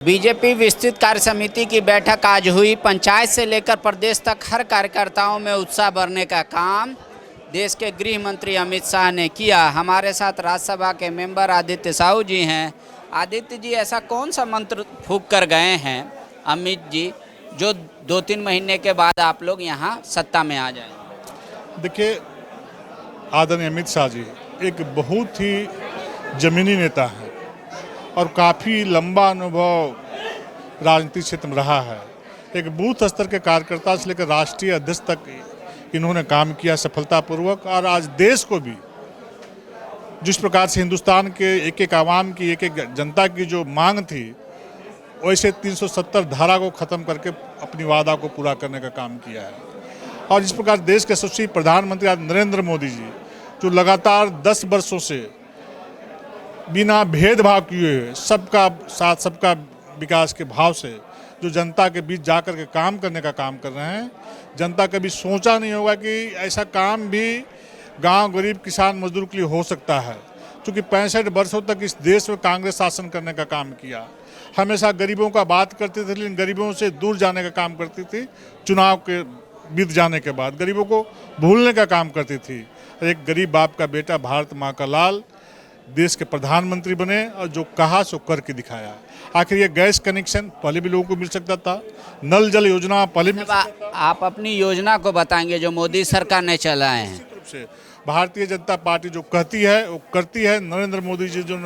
BJP विस्तृत कार्य समिति की बैठक आज हुई। पंचायत से लेकर प्रदेश तक हर कार्यकर्ताओं में उत्साह भरने का काम देश के गृह मंत्री अमित शाह ने किया। हमारे साथ राज्यसभा के मेंबर आदित्य साहू जी हैं। आदित्य जी, ऐसा कौन सा मंत्र फूंक कर गए हैं अमित जी जो 2-3 महीने के बाद आप लोग यहाँ सत्ता में आ जाए? देखिए, आदरणीय अमित शाह जी एक बहुत ही जमीनी नेता हैं और काफ़ी लंबा अनुभव राजनीतिक क्षेत्र में रहा है। एक बूथ स्तर के कार्यकर्ता से लेकर राष्ट्रीय अध्यक्ष तक इन्होंने काम किया सफलतापूर्वक। और आज देश को भी जिस प्रकार से हिंदुस्तान के एक एक आवाम की, एक एक जनता की जो मांग थी, वैसे 370 धारा को ख़त्म करके अपनी वादा को पूरा करने का काम किया है। और जिस प्रकार देश के यशस्वी प्रधानमंत्री आज नरेंद्र मोदी जी जो लगातार 10 वर्षों से बिना भेदभाव किए सबका साथ, सबका विकास के भाव से जो जनता के बीच जाकर के काम करने का काम कर रहे हैं, जनता कभी सोचा नहीं होगा कि ऐसा काम भी गांव गरीब किसान मजदूर के लिए हो सकता है। क्योंकि 65 वर्षों तक इस देश में कांग्रेस शासन करने का काम किया, हमेशा गरीबों का बात करती थी, लेकिन गरीबों से दूर जाने का काम करती थी। चुनाव के बीत जाने के बाद गरीबों को भूलने का काम करती थी। एक गरीब बाप का बेटा, भारत माँ का लाल, देश के प्रधानमंत्री बने और जो कहा सो करके दिखाया। आखिर ये गैस कनेक्शन पहले भी लोगों को मिल सकता था, नल जल योजना पहले मिल सकता था। आप अपनी योजना को बताएंगे जो मोदी सरकार ने चलाए हैं। निश्चित रूप से भारतीय जनता पार्टी जो कहती है वो करती है। नरेंद्र मोदी जी जो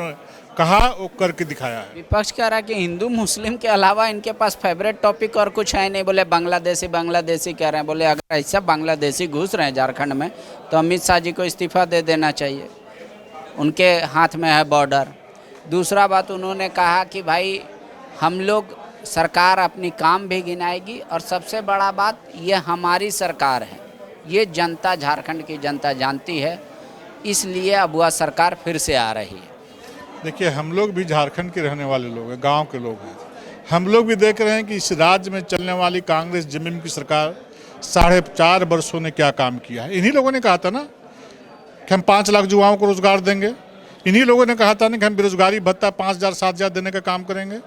कहा वो करके दिखाया है। विपक्ष कह रहा है कि हिंदू मुस्लिम के अलावा इनके पास फेवरेट टॉपिक और कुछ है नहीं। बोले बांग्लादेशी कह रहे हैं। बोले अगर ऐसा बांग्लादेशी घुस रहे हैं झारखंड में तो अमित शाह जी को इस्तीफा दे देना चाहिए, उनके हाथ में है बॉर्डर। दूसरा बात उन्होंने कहा कि भाई हम लोग सरकार अपनी काम भी गिनाएगी और सबसे बड़ा बात ये हमारी सरकार है, ये जनता, झारखंड की जनता जानती है, इसलिए अब वह सरकार फिर से आ रही है। देखिए, हम लोग भी झारखंड के रहने वाले लोग हैं, गांव के लोग हैं। हम लोग भी देख रहे हैं कि इस राज्य में चलने वाली कांग्रेस जेएमएम की सरकार 4.5 वर्षों ने क्या काम किया है। इन्हीं लोगों ने कहा था ना कि हम 5 लाख युवाओं को रोजगार देंगे। इन्हीं लोगों ने कहा था ना कि हम बेरोजगारी भत्ता 5,000-7,000 देने का काम करेंगे।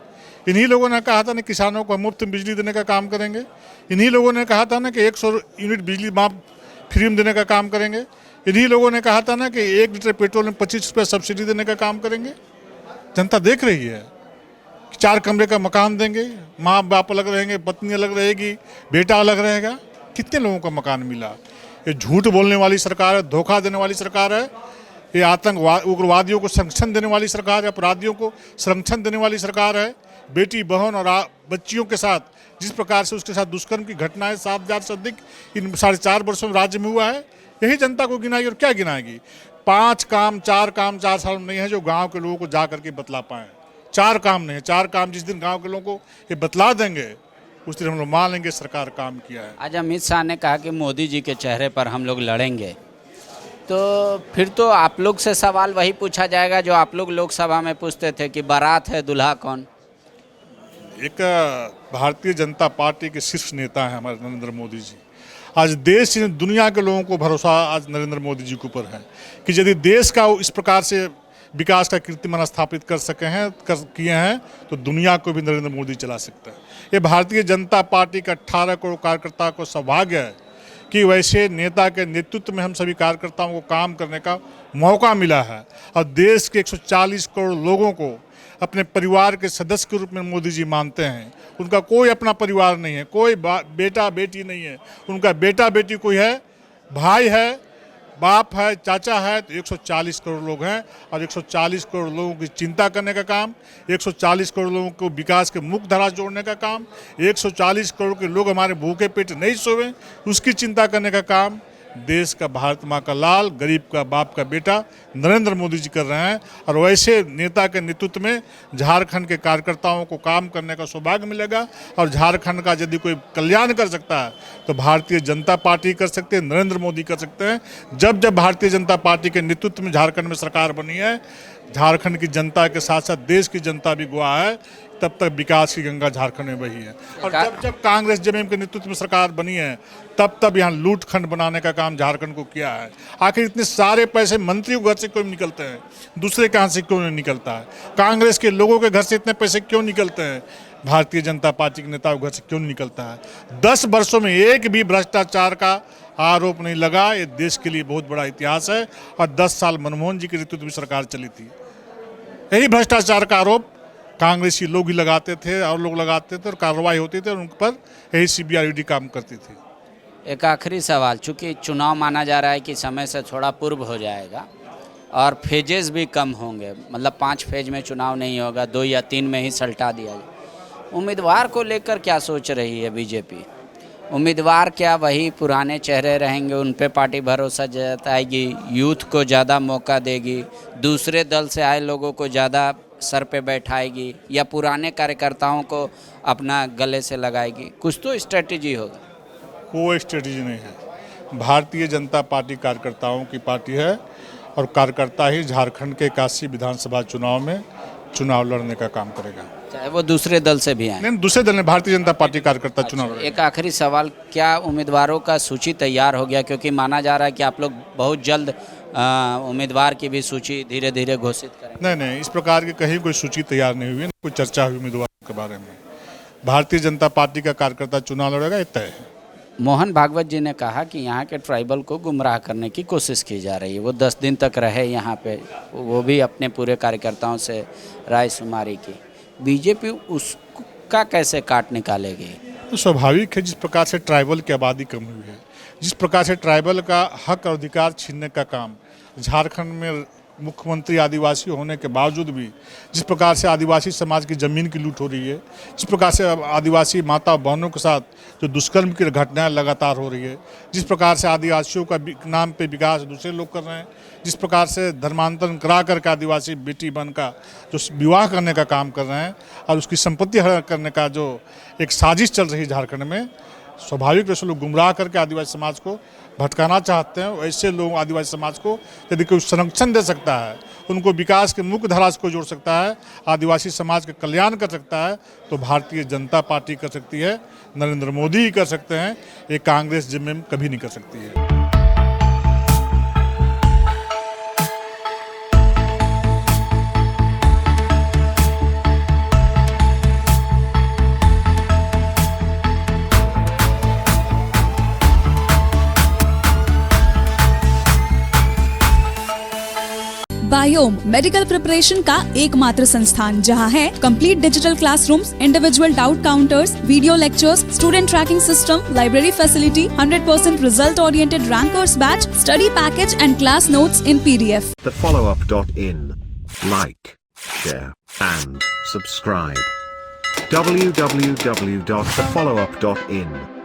इन्हीं लोगों ने कहा था ना किसानों को मुफ्त बिजली देने का काम करेंगे। इन्हीं लोगों ने कहा था ना कि 100 यूनिट बिजली माफ फ्री में देने का काम करेंगे। इन्हीं लोगों ने कहा था ना कि 1 लीटर पेट्रोल में 25 रुपये सब्सिडी देने का काम करेंगे। जनता देख रही है कि 4 कमरे का मकान देंगे, माँ बाप अलग रहेंगे, पत्नी अलग रहेगी, बेटा अलग रहेगा। कितने लोगों को मकान मिला? ये झूठ बोलने वाली सरकार है, धोखा देने वाली सरकार है, ये आतंकवाद उग्रवादियों को संरक्षण देने वाली सरकार है, अपराधियों को संरक्षण देने वाली सरकार है। बेटी बहन और बच्चियों के साथ जिस प्रकार से उसके साथ दुष्कर्म की घटनाएं 7,000 से अधिक इन 4.5 वर्षों में राज्य में हुआ है, यही जनता को गिनाएगी। और क्या गिनाएगी? 5 काम 4 साल में नहीं है जो गांव के लोगों को जा करके बतला पाएँ। 4 काम नहीं है, 4 काम जिस दिन गांव के लोगों को ये बतला देंगे उस दिन हम लोग मान लेंगे सरकार काम किया है। आज अमित शाह ने कहा कि मोदी जी के चेहरे पर हम लोग लड़ेंगे, तो फिर तो आप लोग से सवाल वही पूछा जाएगा जो आप लोग लोकसभा में पूछते थे कि बारात है दूल्हा कौन। एक भारतीय जनता पार्टी के शीर्ष नेता हैं हमारे नरेंद्र मोदी जी। आज देश दुनिया के लोगों को भरोसा आज नरेंद्र मोदी जी के ऊपर है कि यदि देश का इस प्रकार से विकास का कीर्तिमान स्थापित किए हैं तो दुनिया को भी नरेंद्र मोदी चला सकता है। ये भारतीय जनता पार्टी का 18 करोड़ कार्यकर्ता को सौभाग्य है कि वैसे नेता के नेतृत्व में हम सभी कार्यकर्ताओं को काम करने का मौका मिला है। और देश के 140 करोड़ लोगों को अपने परिवार के सदस्य के रूप में मोदी जी मानते हैं। उनका कोई अपना परिवार नहीं है, कोई बेटा बेटी नहीं है, उनका बेटा बेटी कोई है, भाई है, बाप है, चाचा है। तो 140 करोड़ लोग हैं और 140 करोड़ लोगों की चिंता करने का काम, 140 करोड़ लोगों को विकास के मुख्य धारा जोड़ने का काम, 140 करोड़ के लोग हमारे भूखे पेट नहीं सोए उसकी चिंता करने का काम देश का भारत माँ का लाल, गरीब का बाप का बेटा नरेंद्र मोदी जी कर रहे हैं। और वैसे नेता के नेतृत्व में झारखंड के कार्यकर्ताओं को काम करने का सौभाग्य मिलेगा। और झारखंड का यदि कोई कल्याण कर सकता है तो भारतीय जनता पार्टी कर सकते हैं, नरेंद्र मोदी कर सकते हैं। जब जब भारतीय जनता पार्टी के नेतृत्व में झारखंड में सरकार बनी है, झारखंड की जनता के साथ साथ देश की जनता भी गवाह है तब तक विकास की गंगा झारखंड में बही है। और जब जब कांग्रेस जमीन के नेतृत्व में सरकार बनी है तब यहाँ लूट खंड बनाने का काम झारखंड को किया है। आखिर इतने सारे पैसे मंत्रियों के घर से क्यों निकलते हैं, दूसरे कहाँ से क्यों नहीं निकलता है? कांग्रेस के लोगों के घर से इतने पैसे क्यों निकलते हैं, भारतीय जनता पार्टी के नेताओं के घर से क्यों नहीं निकलता है? 10 वर्षों में एक भी भ्रष्टाचार का आरोप नहीं लगा। ये देश के लिए बहुत बड़ा इतिहास है। और 10 साल मनमोहन जी के नेतृत्व में सरकार चली थी। यही भ्रष्टाचार का आरोप कांग्रेसी लोग ही लगाते थे और लोग लगाते थे और कार्रवाई होती थी और उन पर यही CBI ईडी काम करती थी। एक आखिरी सवाल, चूँकि चुनाव माना जा रहा है कि समय से थोड़ा पूर्व हो जाएगा और फेजेस भी कम होंगे, मतलब 5 फेज में चुनाव नहीं होगा, 2 या 3 में ही सल्टा दिया जाए। उम्मीदवार को लेकर क्या सोच रही है बीजेपी? उम्मीदवार क्या वही पुराने चेहरे रहेंगे, उन पे पार्टी भरोसा जताएगी, यूथ को ज़्यादा मौका देगी, दूसरे दल से आए लोगों को ज़्यादा सर पे बैठाएगी, या पुराने कार्यकर्ताओं को अपना गले से लगाएगी? कुछ तो स्ट्रेटजी होगा। कोई स्ट्रेटजी नहीं है। भारतीय जनता पार्टी कार्यकर्ताओं की पार्टी है और कार्यकर्ता ही झारखंड के 81 विधानसभा चुनाव में चुनाव लड़ने का काम करेगा, चाहे वो दूसरे दल से भी आए। नहीं, दूसरे दल ने भारतीय जनता पार्टी कार्यकर्ता चुनाव लड़ेगा। एक आखिरी सवाल, क्या उम्मीदवारों का सूची तैयार हो गया? क्योंकि माना जा रहा है कि आप लोग बहुत जल्द उम्मीदवार की भी सूची धीरे धीरे घोषित करेंगे। नहीं, इस प्रकार की कहीं कोई सूची तैयार नहीं हुई है, कोई चर्चा हुई उम्मीदवारों के बारे में। भारतीय जनता पार्टी का कार्यकर्ता चुनाव लड़ेगा, ये तय है। मोहन भागवत जी ने कहा कि यहाँ के ट्राइबल को गुमराह करने की कोशिश की जा रही है। वो 10 दिन तक रहे यहाँ पे, वो भी अपने पूरे कार्यकर्ताओं से रायशुमारी की। बीजेपी उसका कैसे काट निकालेगी? तो स्वाभाविक है, जिस प्रकार से ट्राइबल की आबादी कम हुई है, जिस प्रकार से ट्राइबल का हक और अधिकार छीनने का काम झारखंड में मुख्यमंत्री आदिवासी होने के बावजूद भी, जिस प्रकार से आदिवासी समाज की ज़मीन की लूट हो रही है, जिस प्रकार से आदिवासी माता बहनों के साथ जो दुष्कर्म की घटनाएं लगातार हो रही है, जिस प्रकार से आदिवासियों का नाम पे विकास दूसरे लोग कर रहे हैं, जिस प्रकार से धर्मांतरण करा करके आदिवासी बेटी बहन का जो विवाह करने का काम कर रहे हैं और उसकी संपत्ति हड़प करने का जो एक साजिश चल रही है झारखंड में, स्वाभाविक रूप से लोग गुमराह करके आदिवासी समाज को भटकाना चाहते हैं। ऐसे लोग आदिवासी समाज को यदि कोई संरक्षण दे सकता है, उनको विकास के मुख्य धारा से को जोड़ सकता है, आदिवासी समाज का कल्याण कर सकता है, तो भारतीय जनता पार्टी कर सकती है, नरेंद्र मोदी ही कर सकते हैं। ये कांग्रेस जिम्मे कभी नहीं कर सकती है। बायोम मेडिकल प्रिपरेशन का एकमात्र संस्थान जहां है complete digital classrooms, individual doubt counters, video lectures, student tracking system, library facility, 100% result oriented rankers batch, study package and class notes in PDF. TheFollowUp.in. Like, share, and subscribe. www.thefollowup.in